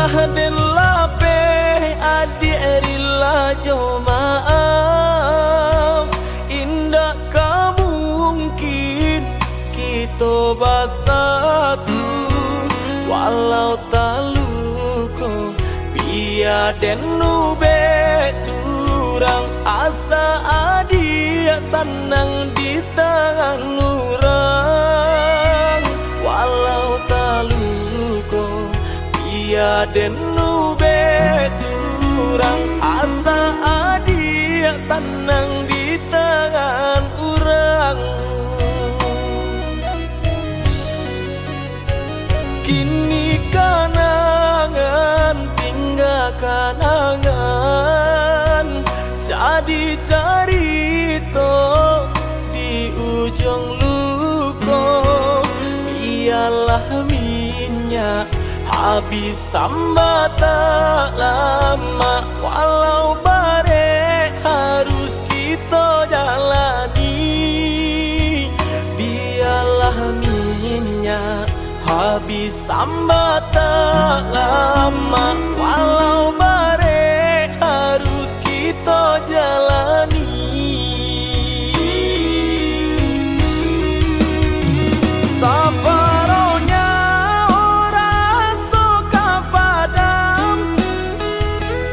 den lape adi erila jo maaf. Indah kamu mungkin kita bersatu, walau tak luko biar den nube surang asa adia senang di tangan orang. Walau tak luko biar den nube surang asa adia senang di tangan orang. Kini kanangan tinggal kanangan, jadi cerita di ujung luko. Biarlah minyak habis sambat tak lama, walau bare harus kita jalani. Biarlah minyak habis sambat tak lama, walau bare harus kita jalani. Sabaronya orang suka padam,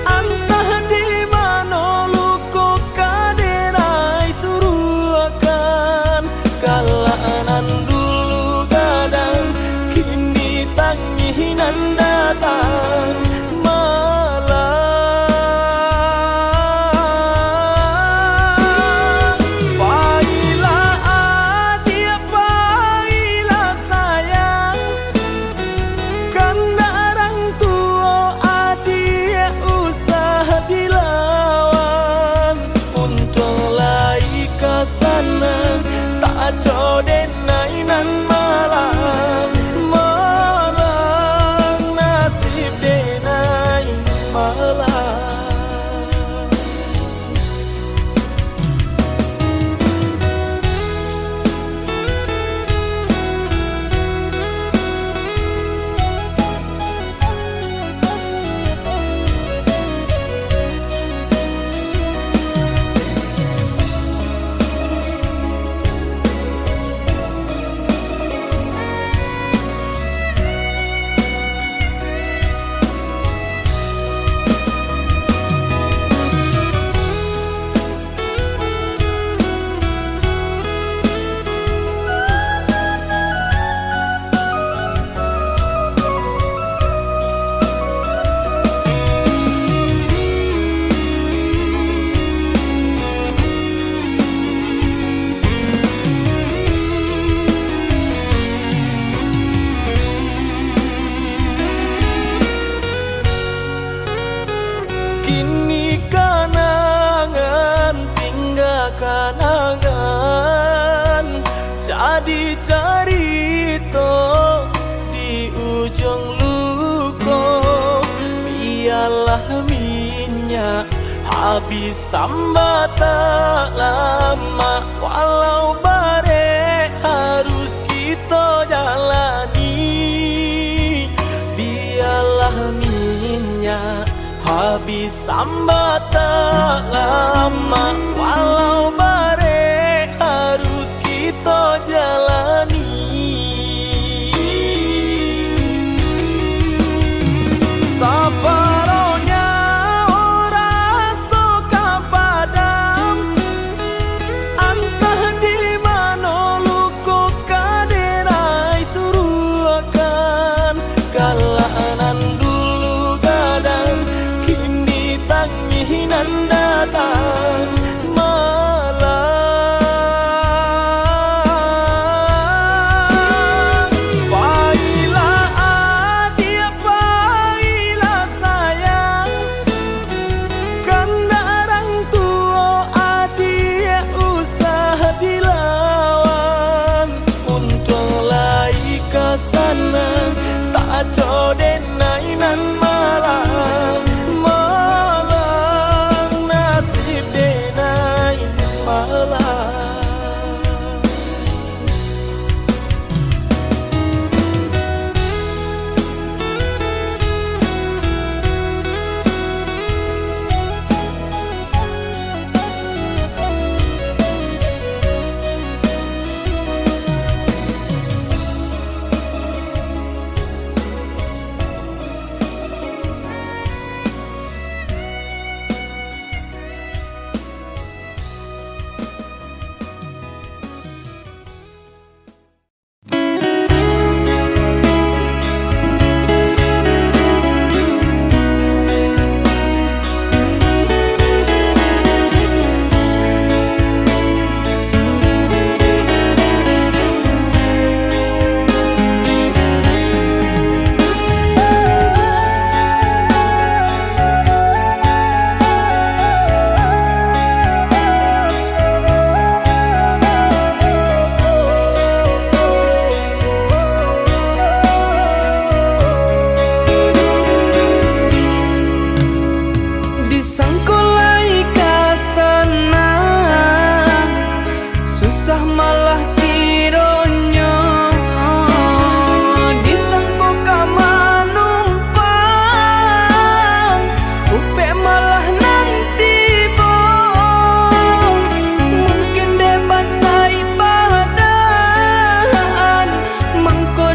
entah di mana luku kaderai suruhkan. Kalanan dulu kadang, kini tanginan datang malam. Pailah adik, pailah sayang, kan orang tua adik usah dilawan. Untuk lai kesana tak jodoh nainan malam. Kini kanangan tinggal kanangan, jadi cerita di ujung luko. Biarlah minyak habis sambat tak lama, walau bare harus kita jalani. Biarlah minyak habis sambat tak lama, walau bare harus kita jalani. Sabaronya orang suka padam, entah di mana luku kaderai suruhkan. Kalanan dulu kadang, kini tanginan datang malam.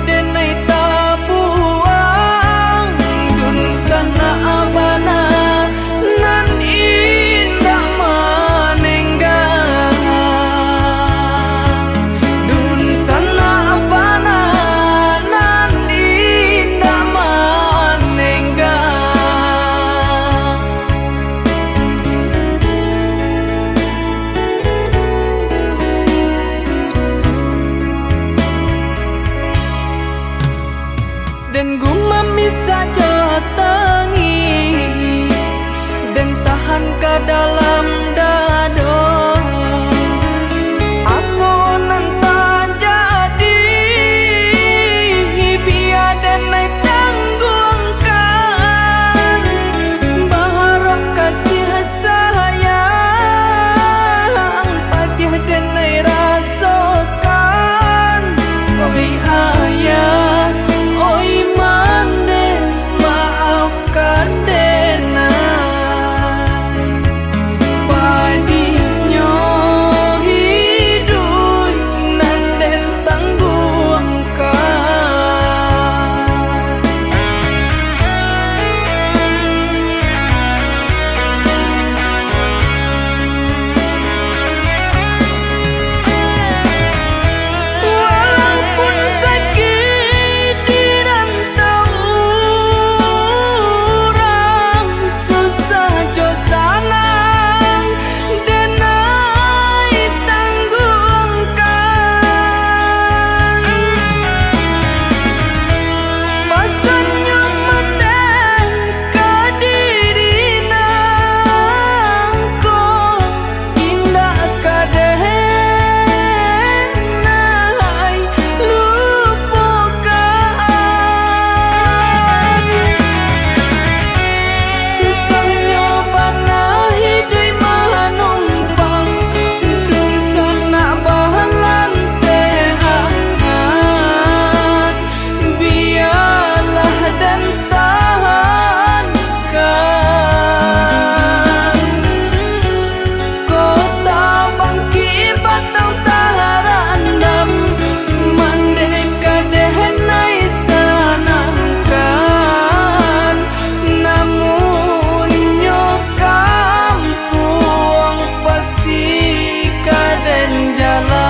denai tabuang dun sana abana nan indah manenggang dun sana abana nan indah manenggang. Dan gumam bisa jotangi dan tahan ke dalam dado aku nanta jadi biar dan naik tanggungkan baharap kasih sayang padiah dan naik rasakan oi ayah oi mande maafkan denai padinyo hidup nan den tangguangkan. Walaupun sakit di rantau orang susah jo sanang denai tanggungkan pasannya maten kadirina ko indah kadenai lupakan susahnya bana hidup manumpang dun sana bahalante angan biarlah dan tahankan kota bangki batau taharandam mandeka dehenai sanangkan namun nyokam puang pasti kaden jalan.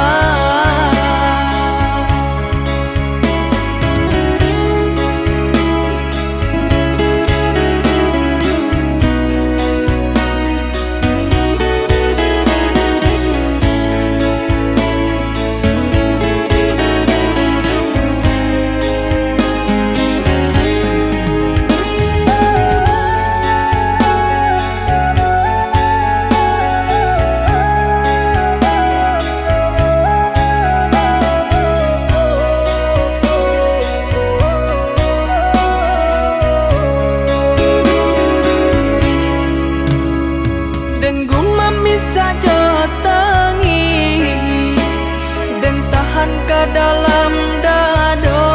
Dan gumam bisa jotangi dan tahan ke dalam dado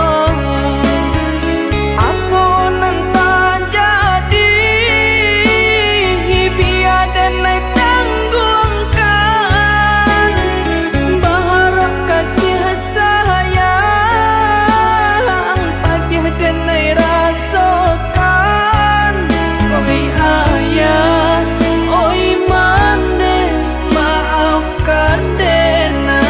aku nanta jadi biar dan naik tanggungkan baharap kasih sayang padiah dan naik rasakan oi ayah oi mande maafkan denai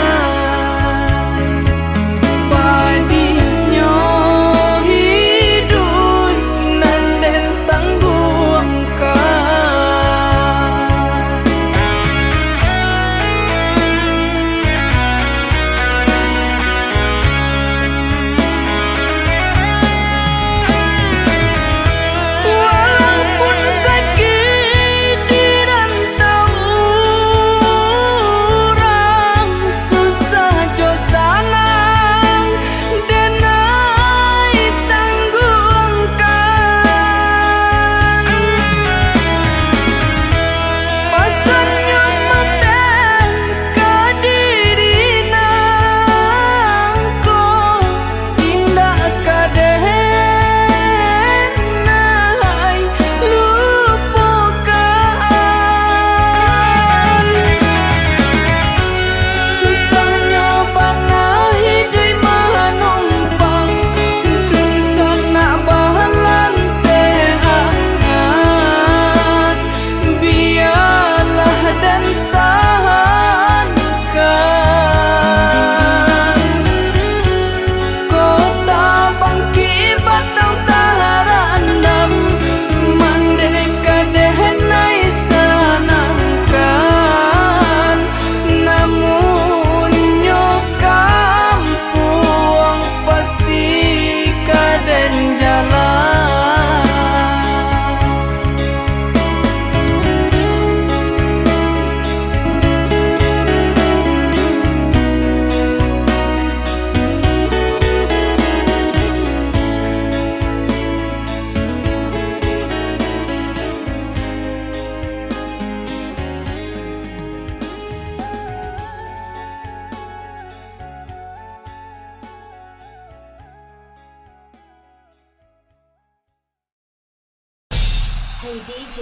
Hey DJ,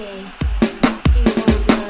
do you wanna go?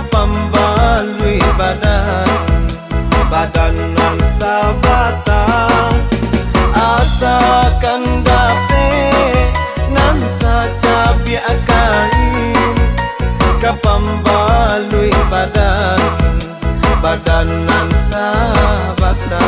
Pambalui badan nan sabatang asakan dape nan sacabi akain kapambalui badan nan sabatang.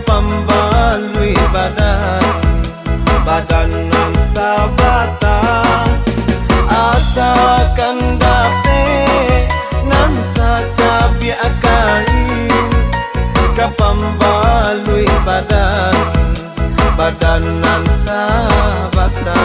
Pambalui badan nan sabatang asakan dape nan sacabi akain kapambalui badan nan sabatang.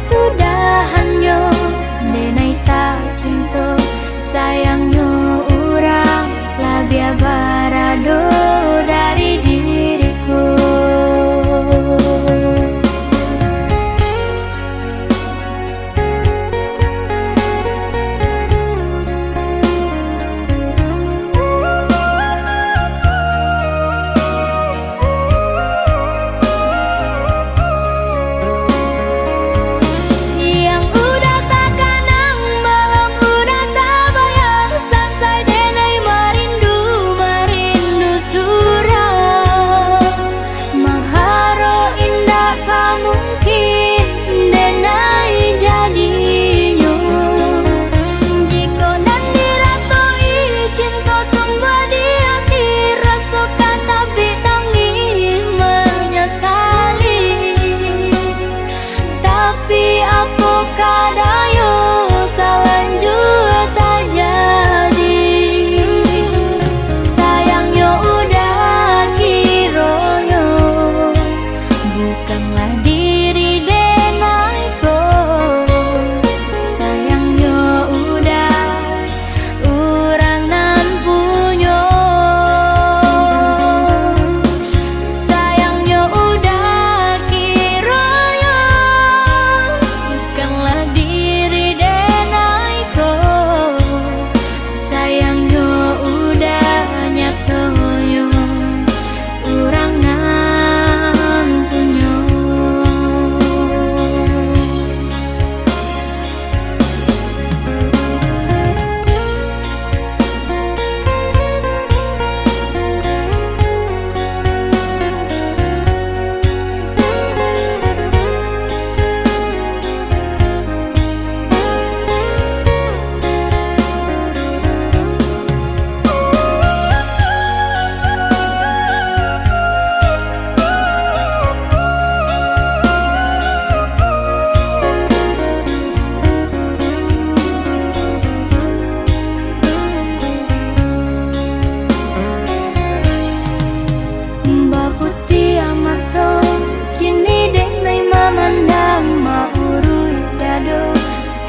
kasudahannya denai tak cinta sayangnya orang labia barado dari diriku.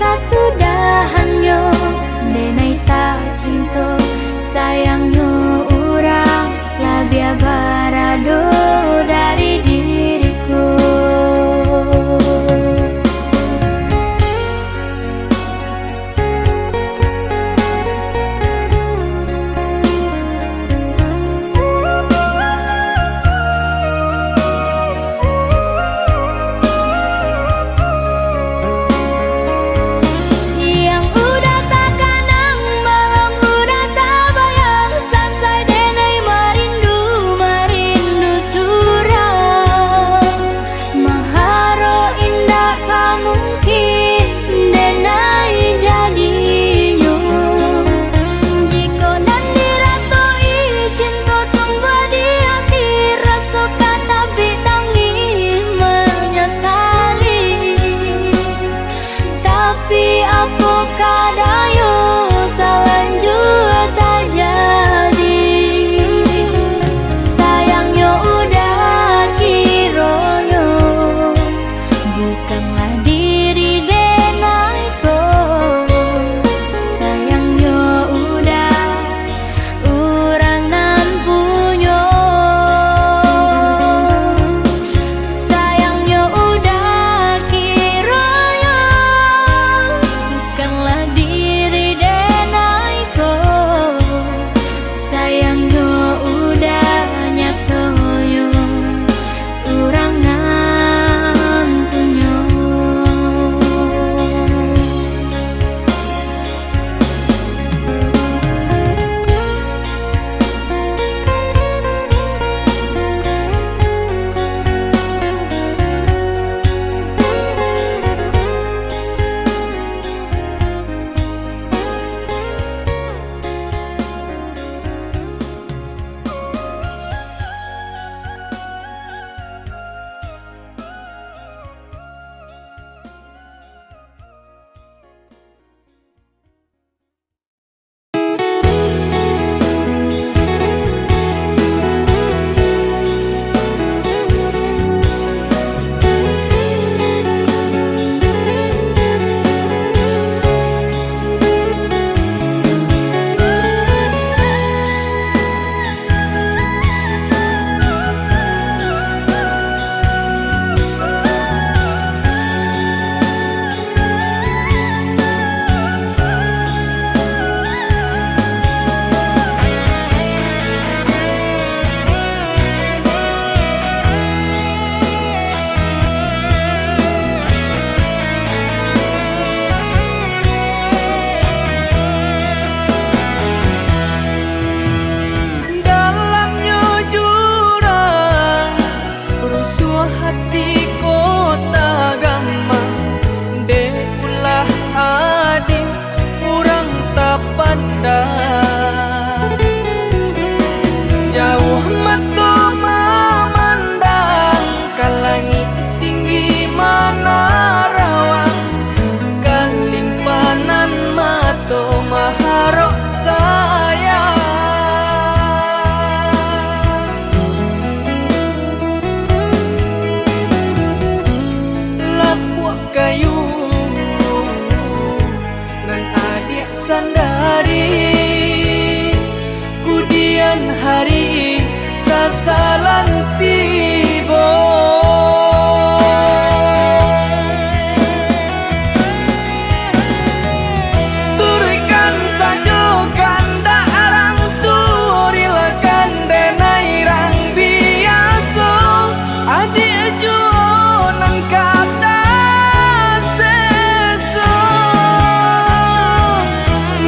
Kasudahannya denai tak cinta sayangnya orang labia barado dari diriku. Tapi apakah daya tak lanjut tak jadi. Sayangnya udah kiranya bukanlah diri denaiku. Sayangnya udah orang nan punya. Sayangnya udah kiranya bukanlah diri pandang. Jauh mata memandang ke langit tinggi mana rawang, kalimpanan mata maharok sayang. Lapuak kayu nan adik sandari, kudian hari sasalan tiba. Turikan saja ganda arang turilakan denai rang biasa, adik juo nang kata seso.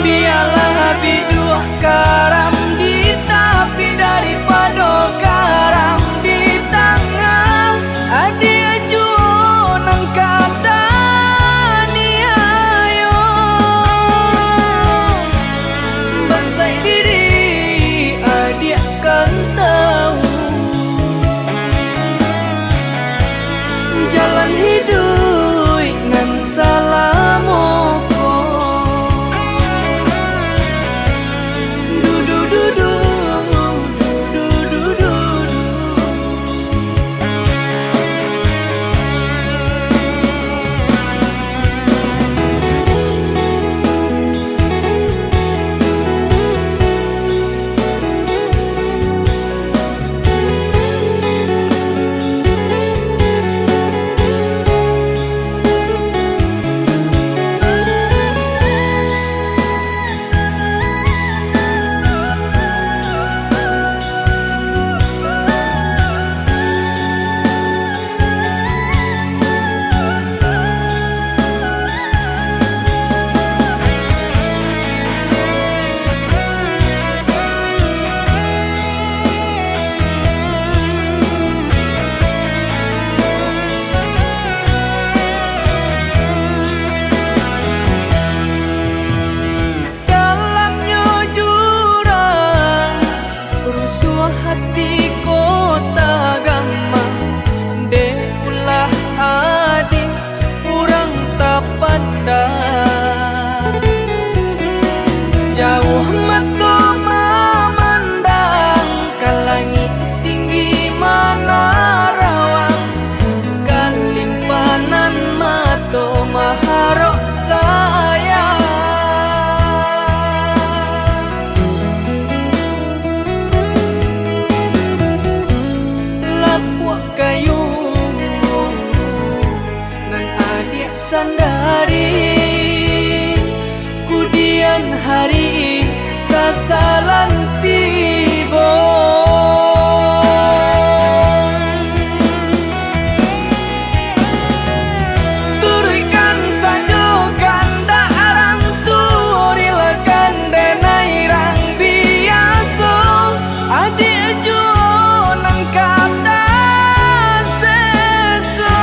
Biarlah bidua karam di tapi daripada karam di tangan, adik juo nang kata niayo. Bangsai diri adik kan tahu jalan hidup nan salamoko. Dudu dudu dudu dudu. Dalamnya jurang rusuh hati kota gama, dek ulah adik kurang tak pandang. Jauh mata memandang ke langit tinggi mana rawang, kalimpanan mata maharok sayang. Lapuak kayu nan adik sandari, kudian hari sasalan tiba. Turikan saja ganda arang turilakan denai rang biasa, adik juo nang kata seso.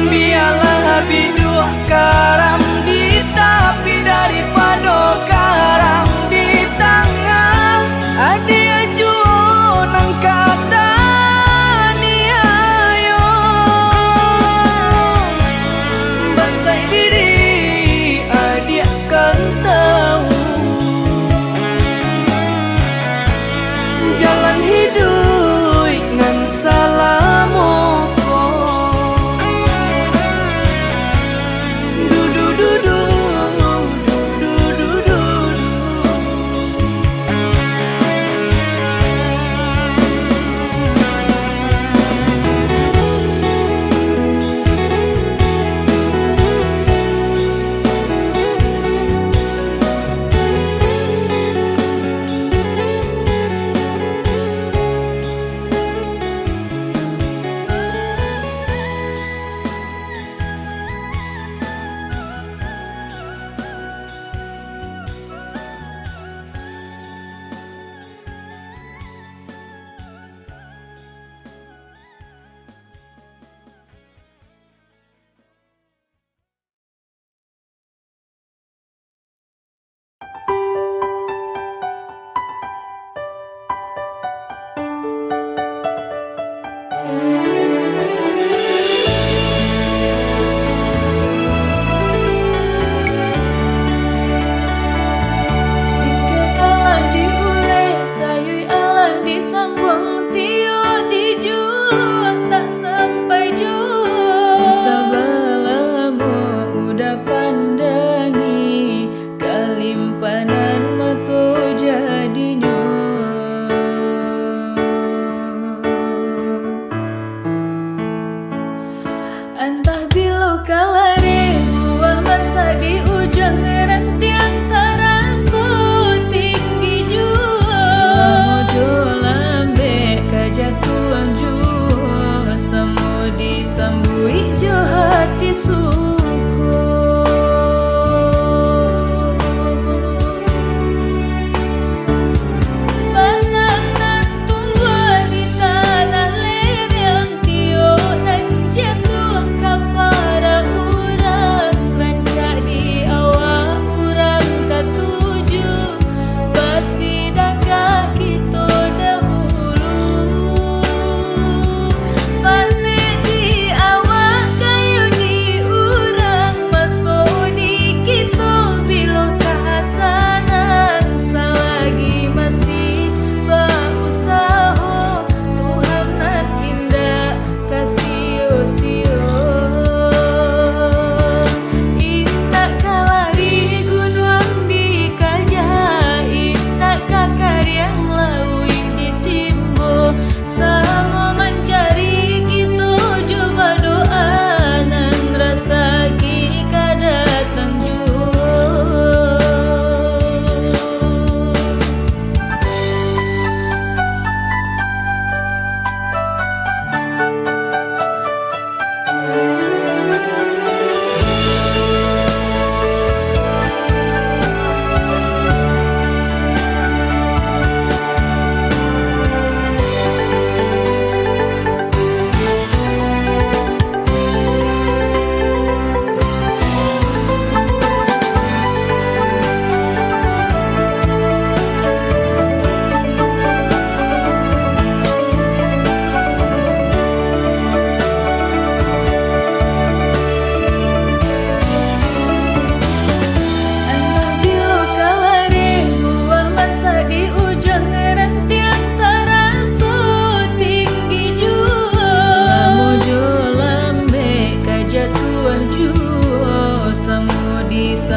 Biarlah bidua karam di tapi daripada karam di tangan, adik juo nang kata niayo. Bangsai diri adik kan tahu jalan hidup nan salamoko. Dudu dudu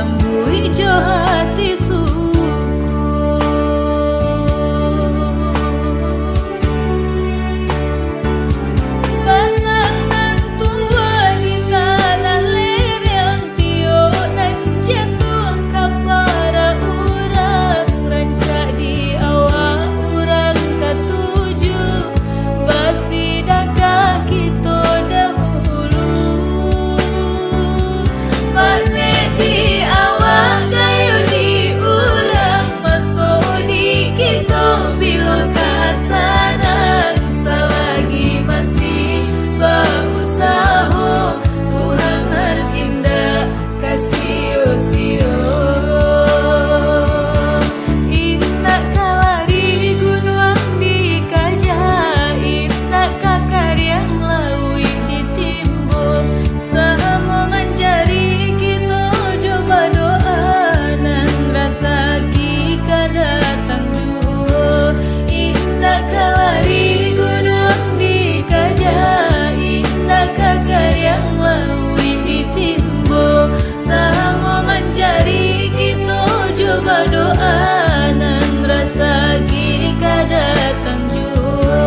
lambui jo hati suku. Batang nan tua di tanah ler yang tio nan jatuh kapara urang rancak di awak urang katuju basi daga kita dahulu. Pane di awak kayu di urang masuk di kita bila kasanang selagi masih berusaha Tuhan hal indah kasih sio. Indah kalari gunung di kajah, indah kakar yang laui ditimbul. Samongan jari kita coba doa nang rasa kita datang jua. Indah kalari gunung di kajah, indah kakar yang laui ditimbul. Samongan jari kita coba doa nang rasa kita datang jua.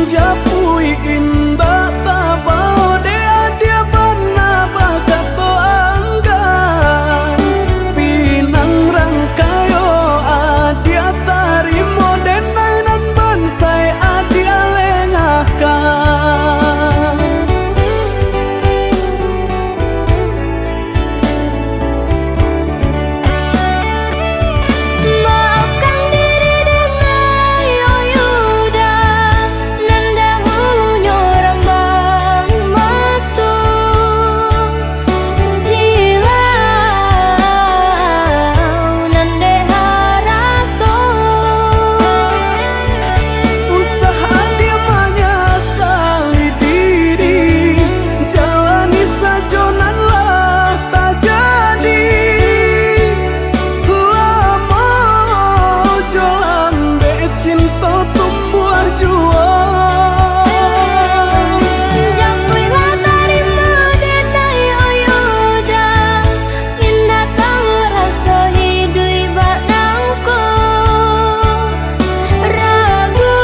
Japui indah tabau dea dia bana bagato anggan pinang rangkayo adia tarimo denainan bansai adia lengahkan. Maafkan diri dengan yoyuda nandahunyo rambang matu silau nande harato Usaha dia menyesali diri jalani sajonan lah tak jadi lama jalan be cinta tumbuh juang Japui la tarimo denai oyuda indah tahu rasa hidui baknangku ragu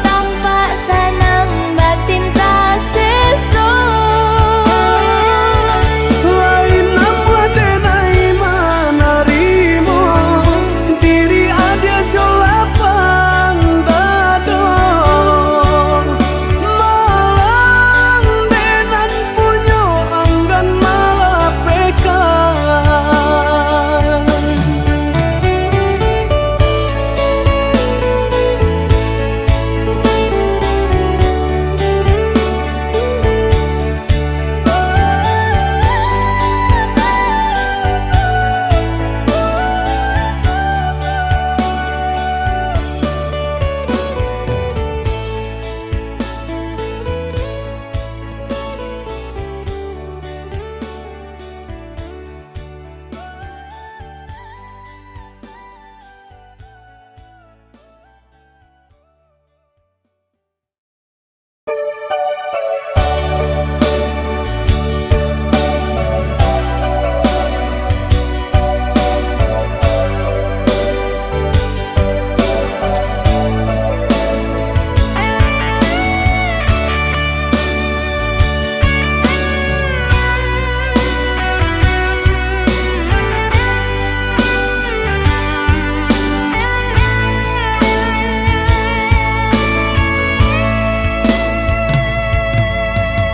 tampak sanang batin tak seso lain nama denai manarimo diri ada jolapan dadong malang denan punyo anggan malapekan.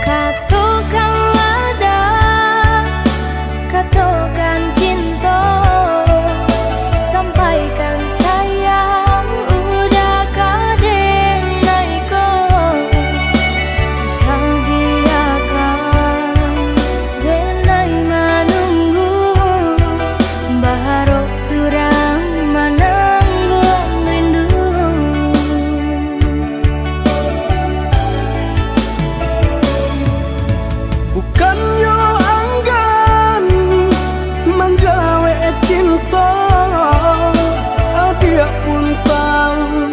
Katakan wada, katakan cinta, sampaikan sayang udah kadenai kau sadiakan denai menunggu baharok surang menanggung rindu. Bukannya anggan menjawe cinta dia pun tahu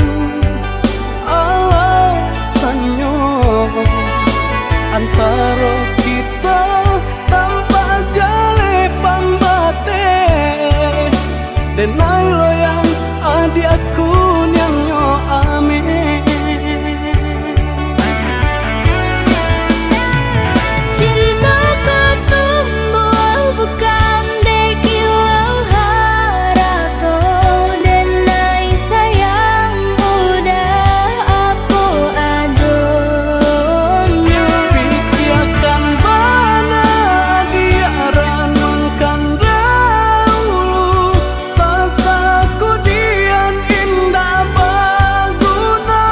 alasannya antara kita tanpa jale pambate denai loyang adiaku nyanyo amin. Cintaku tumbuh bukan dekilau harato denai sayang udah aku adonyo Pikiakan bana dia ranungkan dahulu sasaku dian indah baguna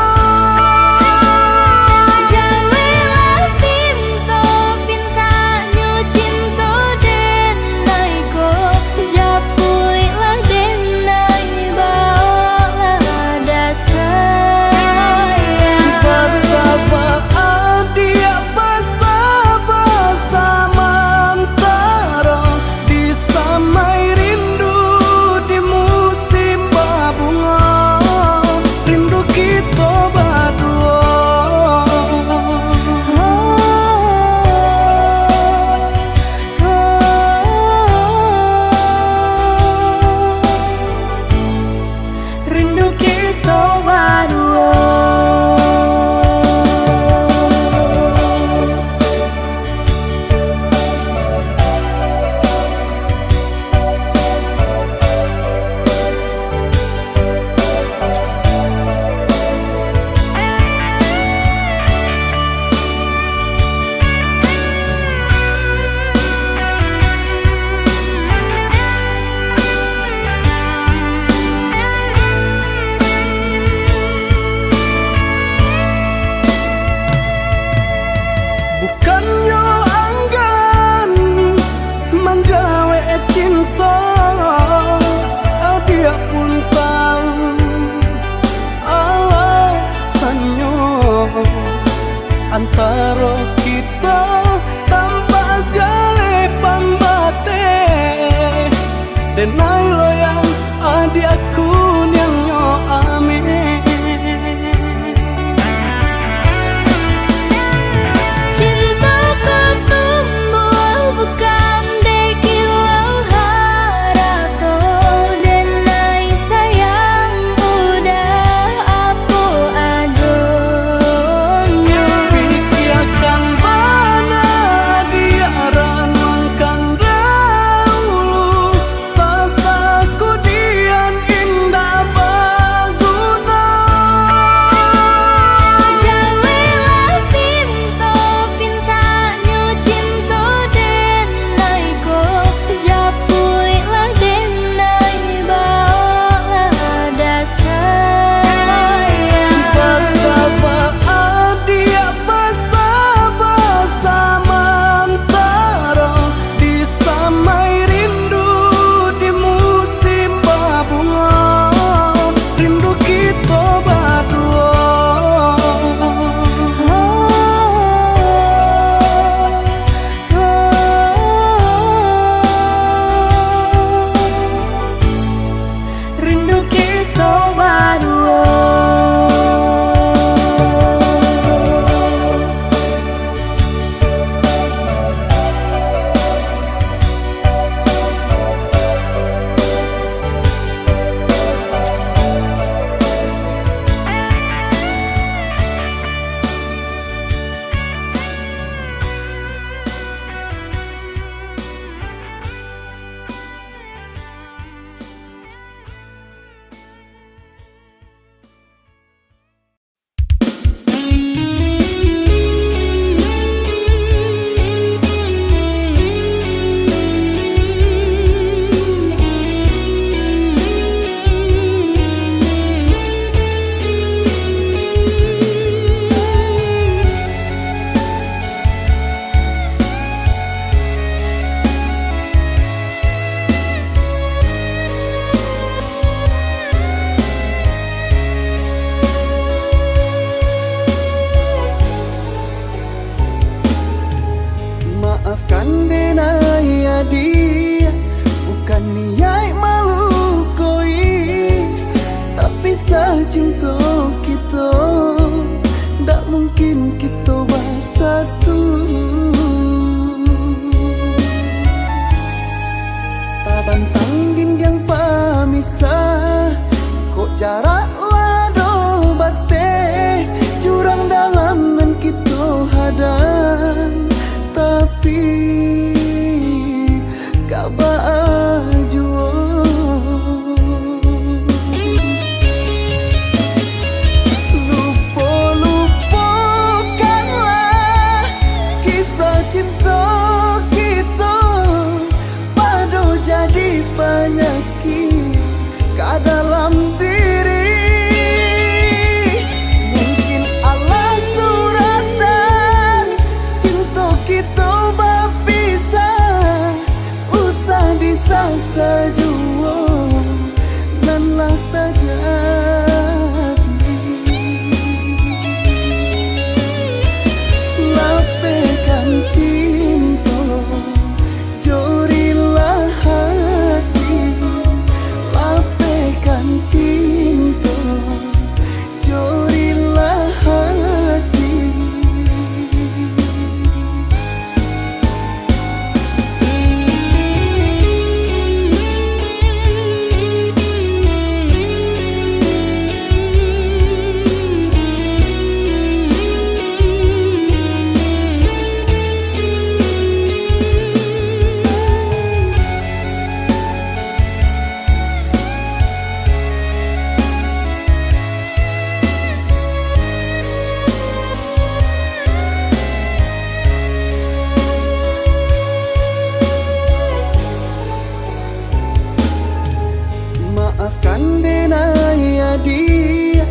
jadi.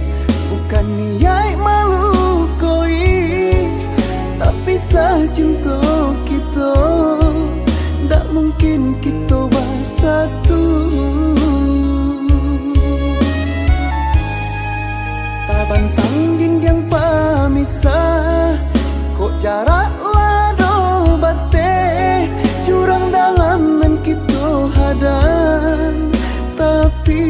Bukan niat malu koi, tapi sacinta kita ndak mungkin kita bersatu. Tak bantang dinding pemisah, kok jarak lado bate, jurang dalam dan kita hadang. Tapi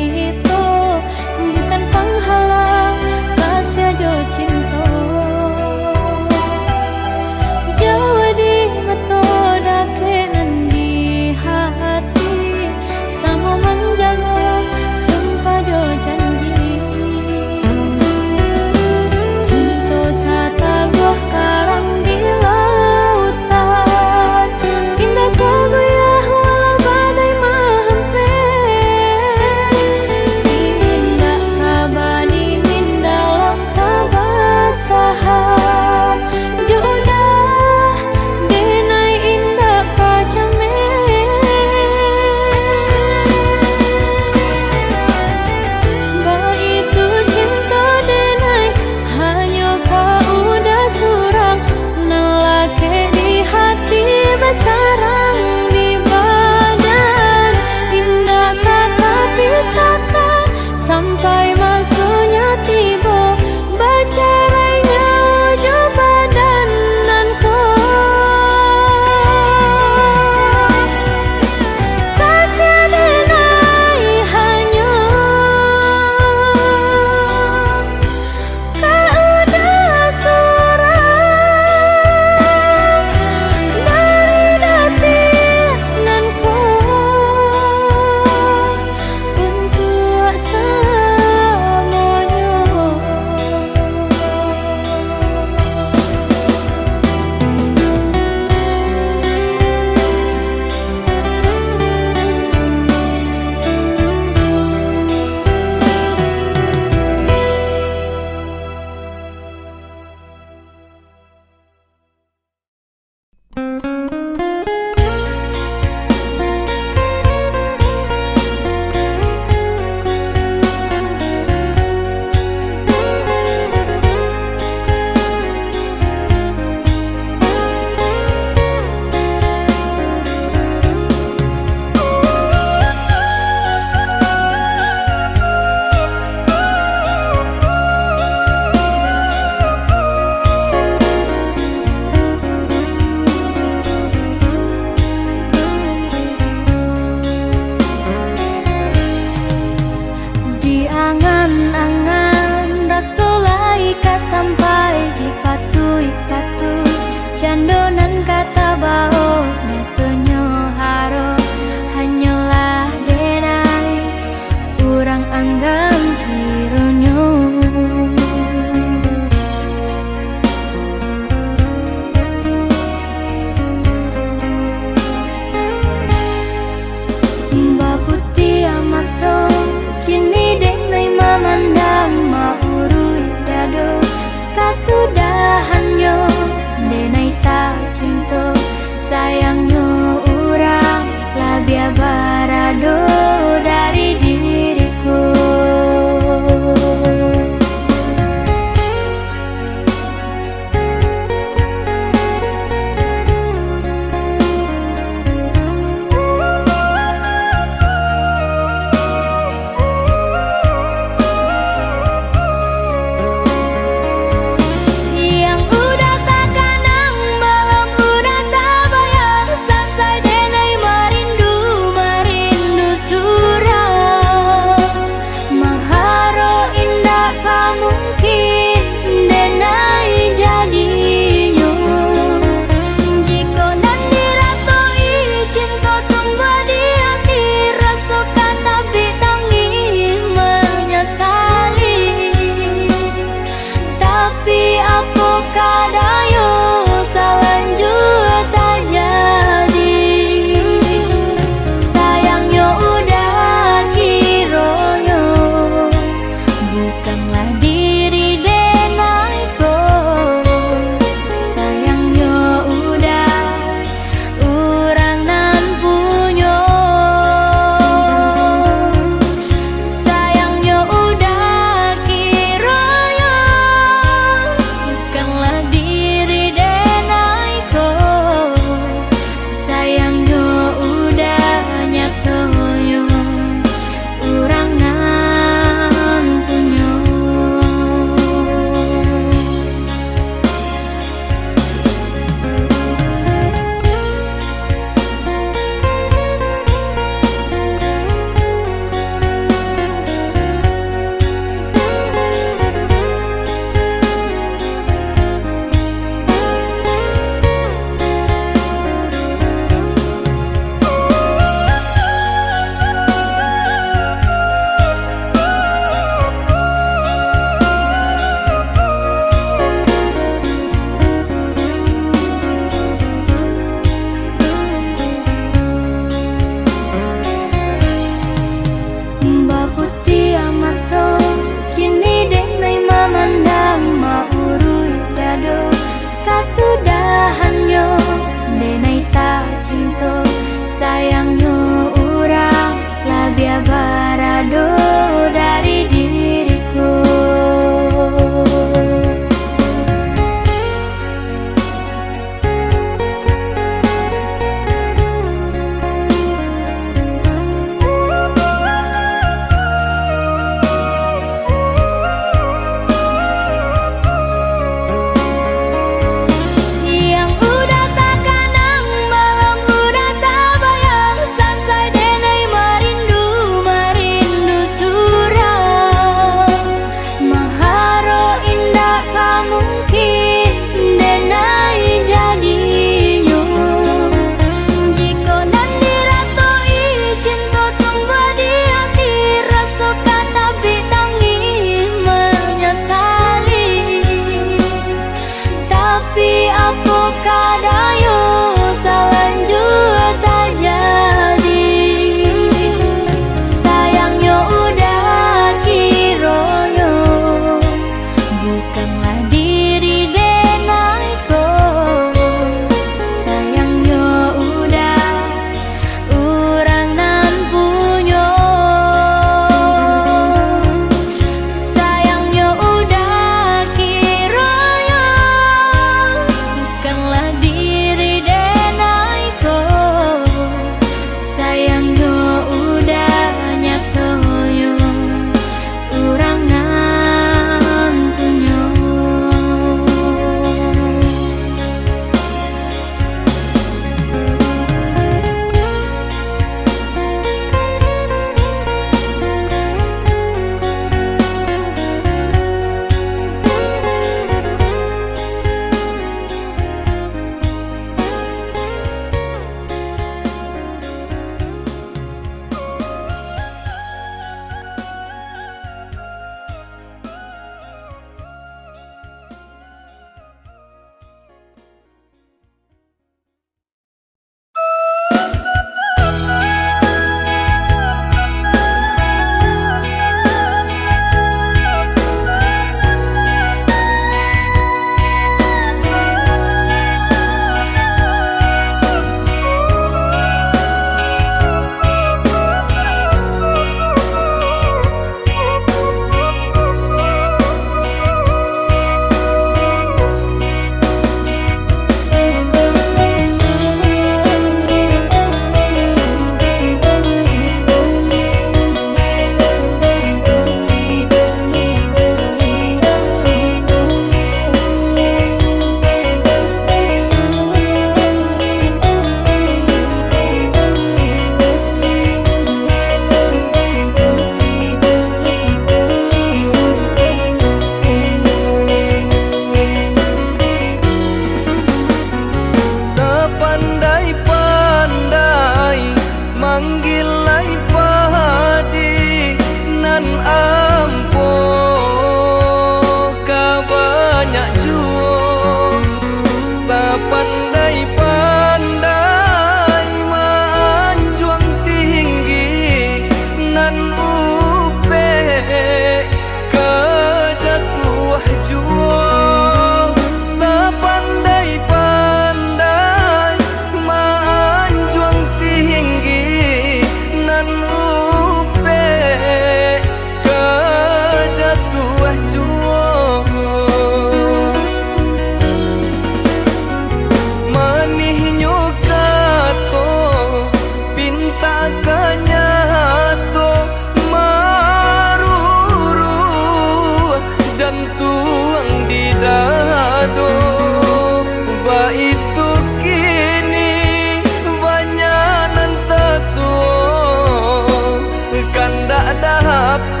ada HP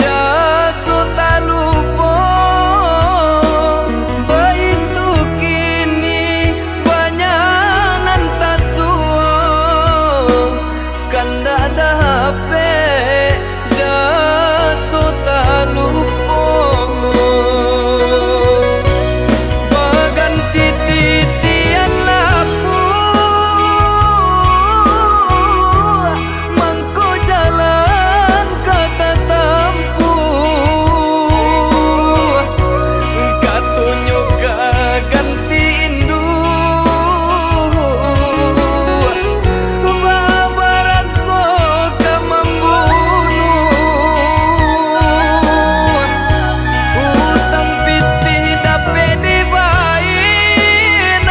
jaso tak lupa. Begitu kini banyak nan tak suo, kan tak ada HP jaso tak lupa. Berganti titian lapu mangko jalan kata tempuh, katunjuk ganti indu babaraso ka membunuh. Utang piti dape dibayin,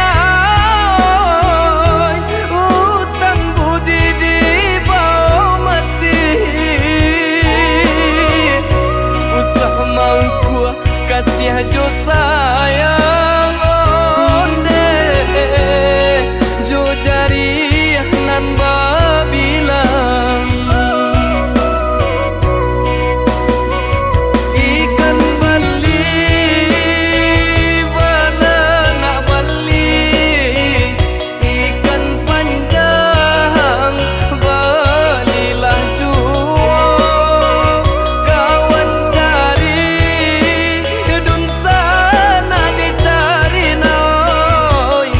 utang budi dibawa mati. Usah mau gua kasih jo sayang onde jo jari nan babilang. Ikan bali bala nak bali, ikan panjang balilah jua. Kawan cari dun sana dicari naoi,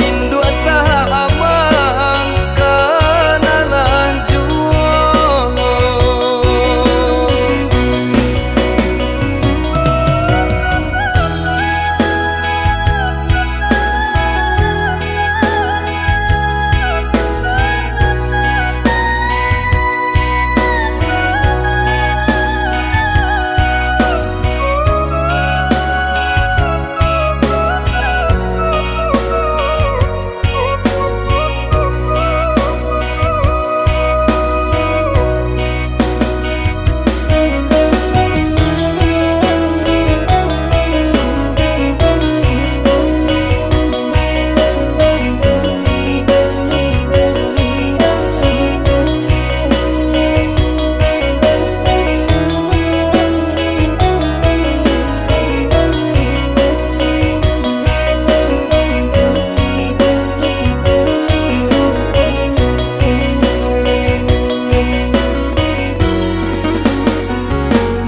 indu sahamang kanalah jua.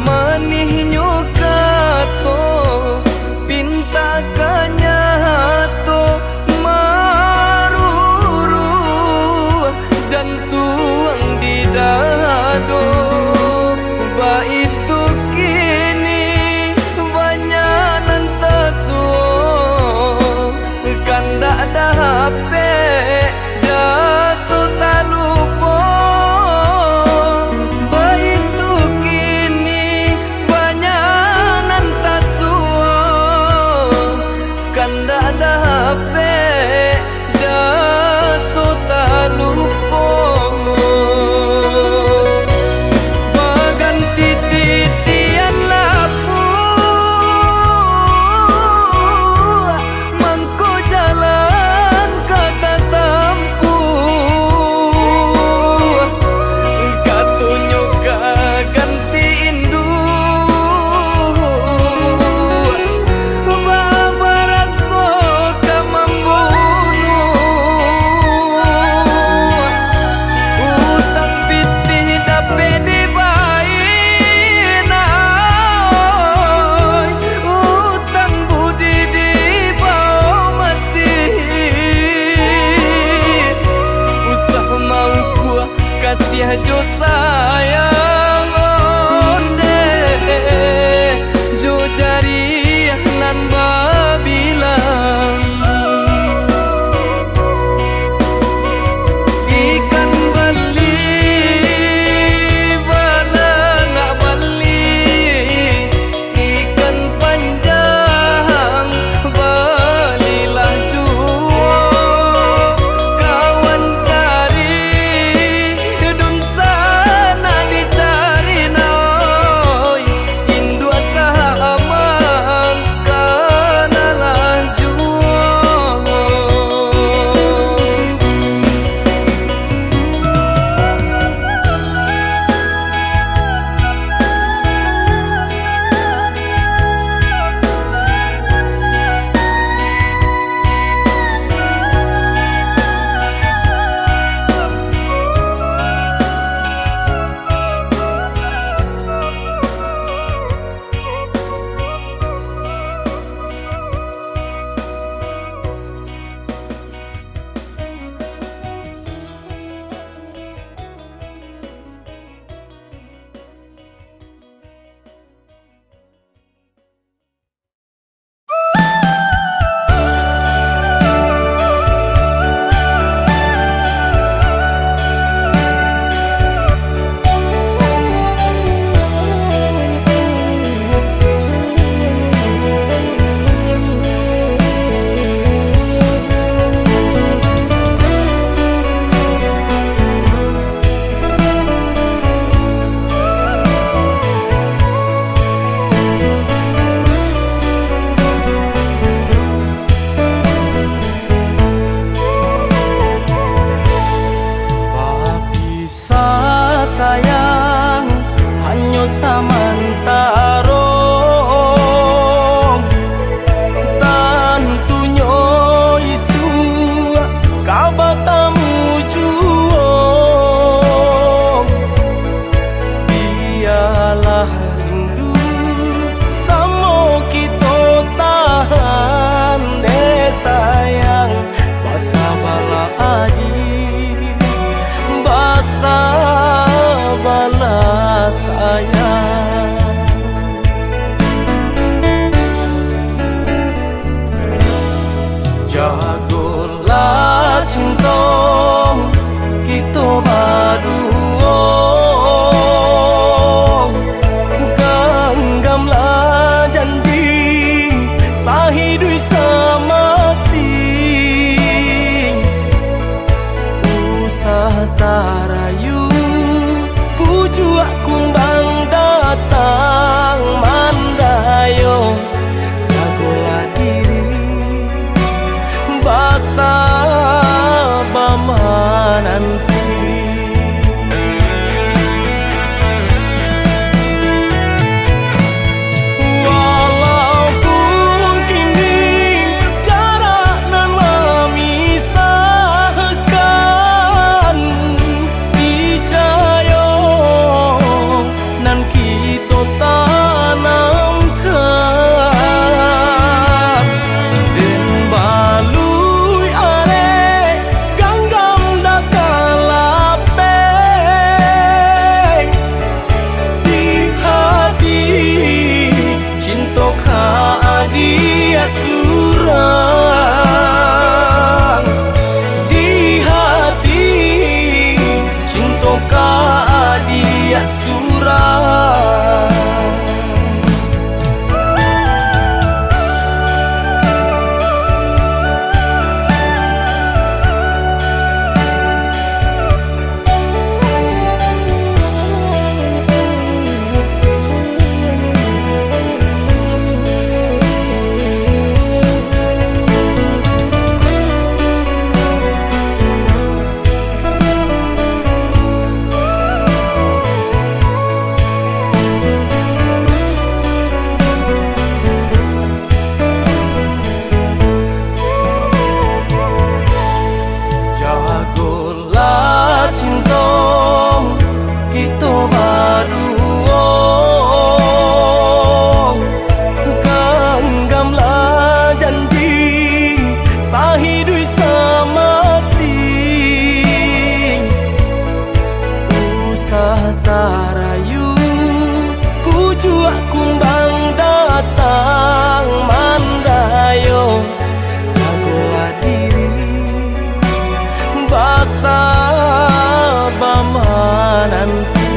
Manihnya kato pinta kanyato maruru jantung di dado. Baitu kini banyak nan tesuo, kan tak ada HP jaso tak lupa. Begitu kini banyak nan tak suo, kan tak ada HP jaso tak lupa. Berganti titian lapu mangko jalan kata tempuh, katunjuk ganti indu babaraso ka membunuh. Utang piti dape dibayin, utang budi dibawa mati. Usah mau gua kasih jo sayang onde jo jari nan babilang. Ikan bali bala nak bali, ikan panjang balilah jua. Kawan cari dun sana dicari sayang hanya samantara, tentunya isu kabar tamu jua. Biarlah rindu sama kita tahan deh sayang, basa bala adi, basa bala sayang. Jagolah cinta kita berdua, genggamlah janji sahidup semati, usah tarayu puju kumbang datang mandayo. Jagolah diri basa bama nanti. Walaupun kini jarak nan memisahkan, percaya nan kita tanamkan, dan balui are ganggam dah kalapeng di hati cinta ka adia surang, di hati cinta ka adia surang. Jagolah cinta kita berdua, genggamlah janji sahidup semati, usah tarayu puju kumbang datang mandayo. Jagolah diri basa bama nanti.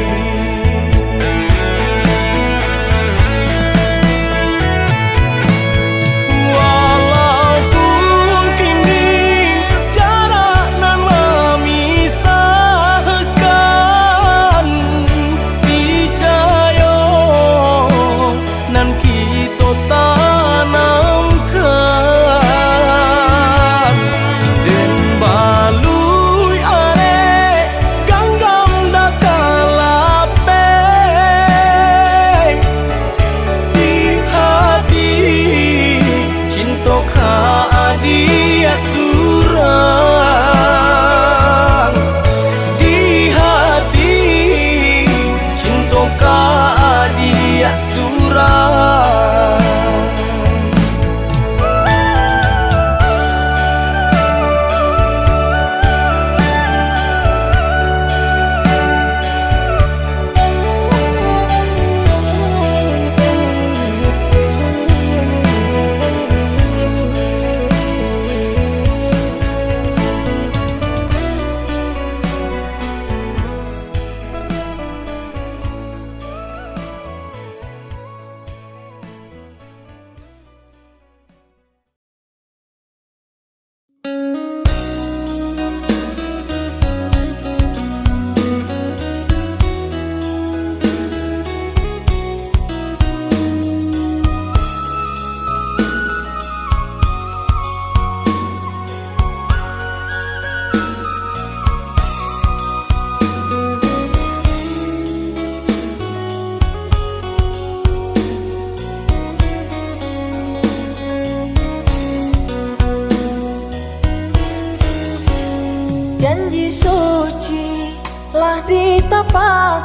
Walaupun kini jarak nan memisahkan, percaya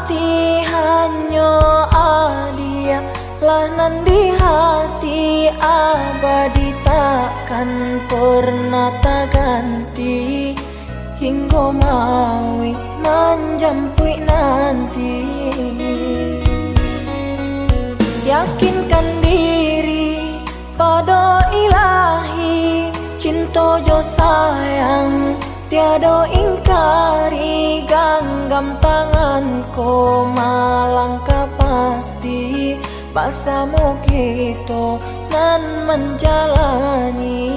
hati hanya adia, lanan di hati abadi takkan pernah tak ganti, hingga maui menjampui nanti. Yakinkan diri pada ilahi, cinta jo sayang tiada ingkari, genggam tanganku malangkah pasti, bersama kita nan menjalani.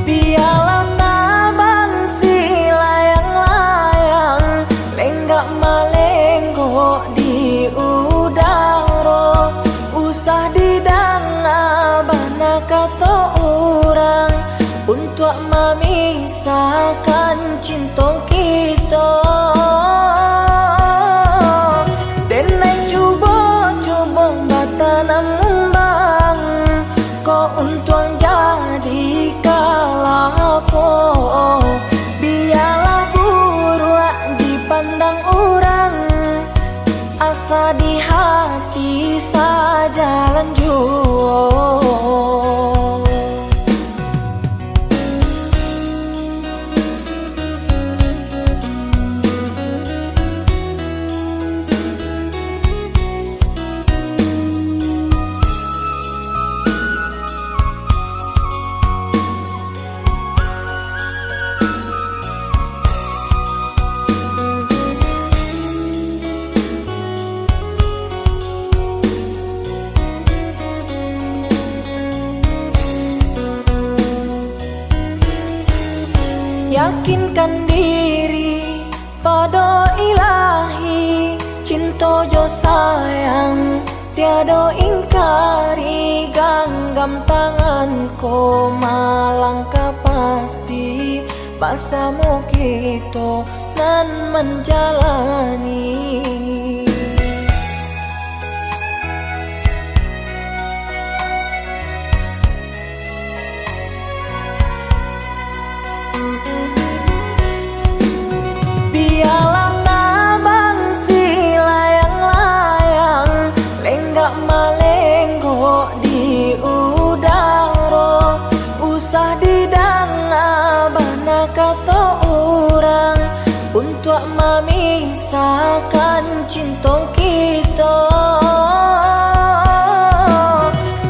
Biarlah nabang si layang-layang lenggak malenggok di udara, usah didanga bana kata orang untuk memisahkan cinta kita. Dan naik cuba-cuba batanam bang, kau untung jadi kalapo. Biarlah buruk dipandang orang, asa di hati saja lanjut. Yakinkan diri pada ilahi, cinta jo sayang tiada ingkari, genggam tanganku malangkah pasti, bersama kita nan menjalani. Biarlah nabang si layang-layang lenggak malenggok di udara, usah didanga bana kata orang untuk memisahkan cinta kita.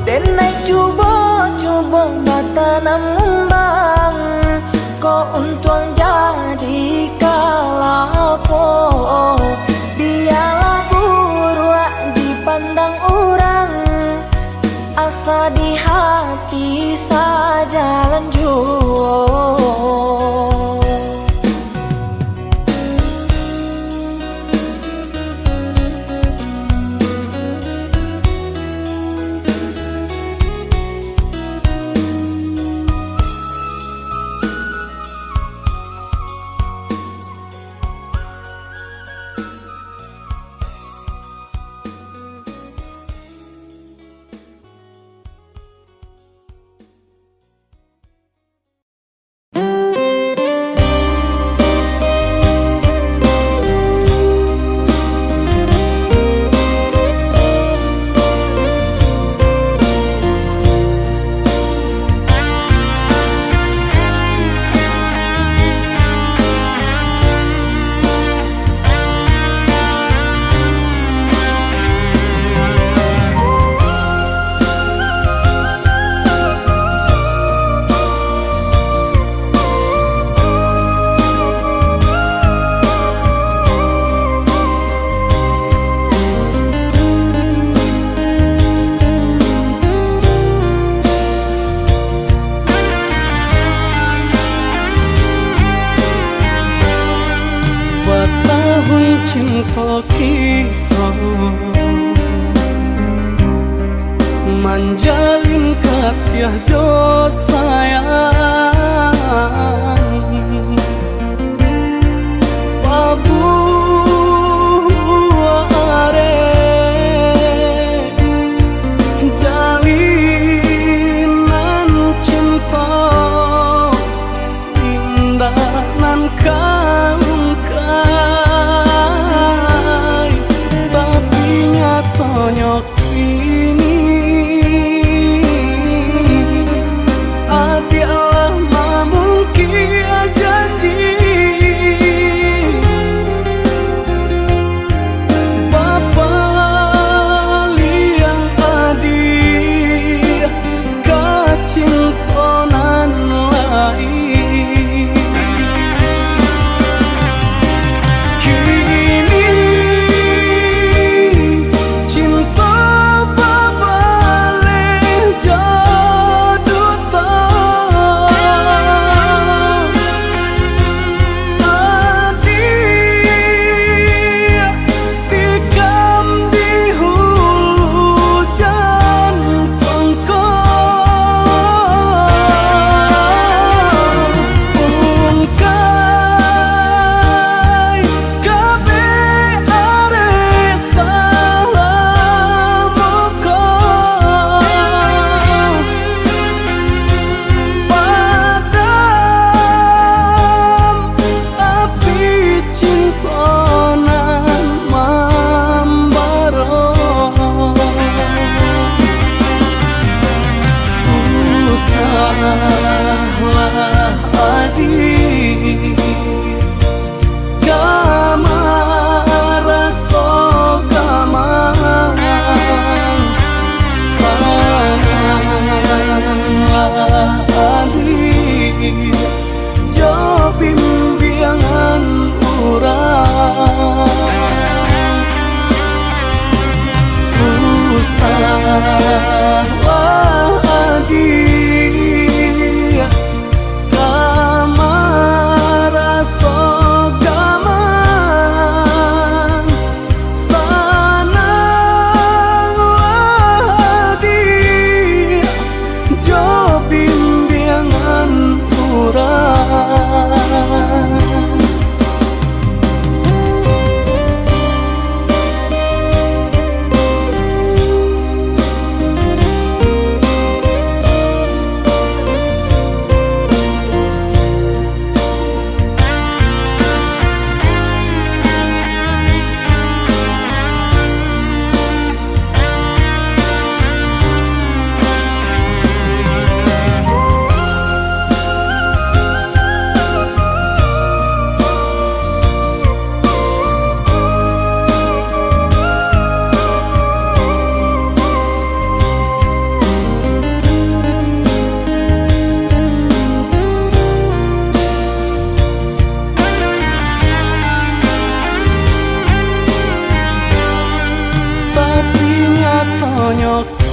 Dan naik cuba-cuba batanam bang, kau untung jadi kalapo. Biarlah buruk dipandang orang, asa di hati saja lanjut. cinta kita menjalin kasih jo sayang babu are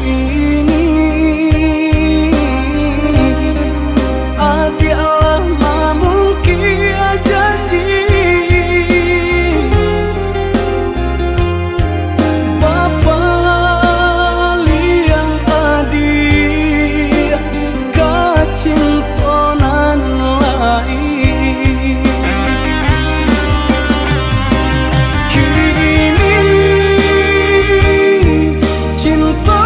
ini adik lama mungkin janji Bapak liang adik kacintonan lain kini cinta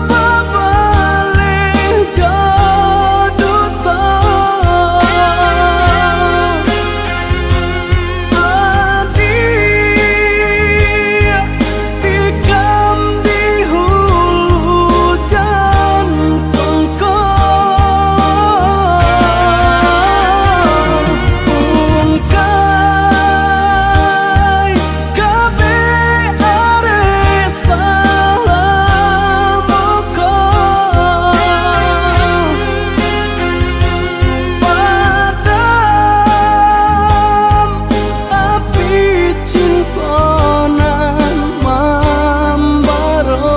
babale jodoh adik tikam di hulu jantungku ungkai kabe are salamuku padam api cintonan membara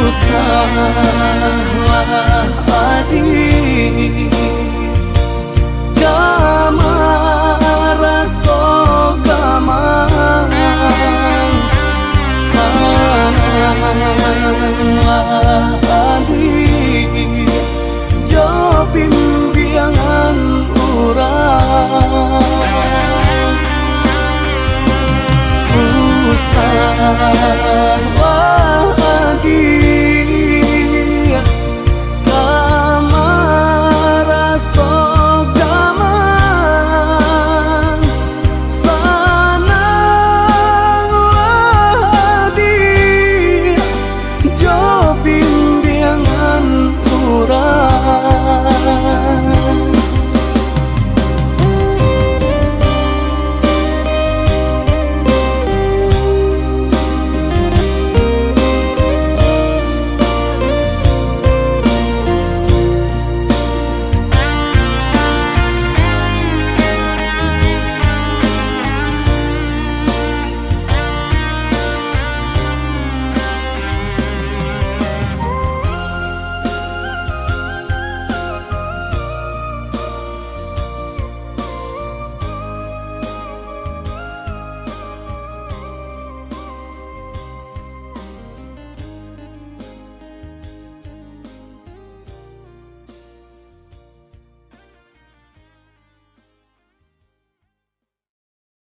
usahlah adik gamaraso gamang sananglah adik jo bimbingan urang usah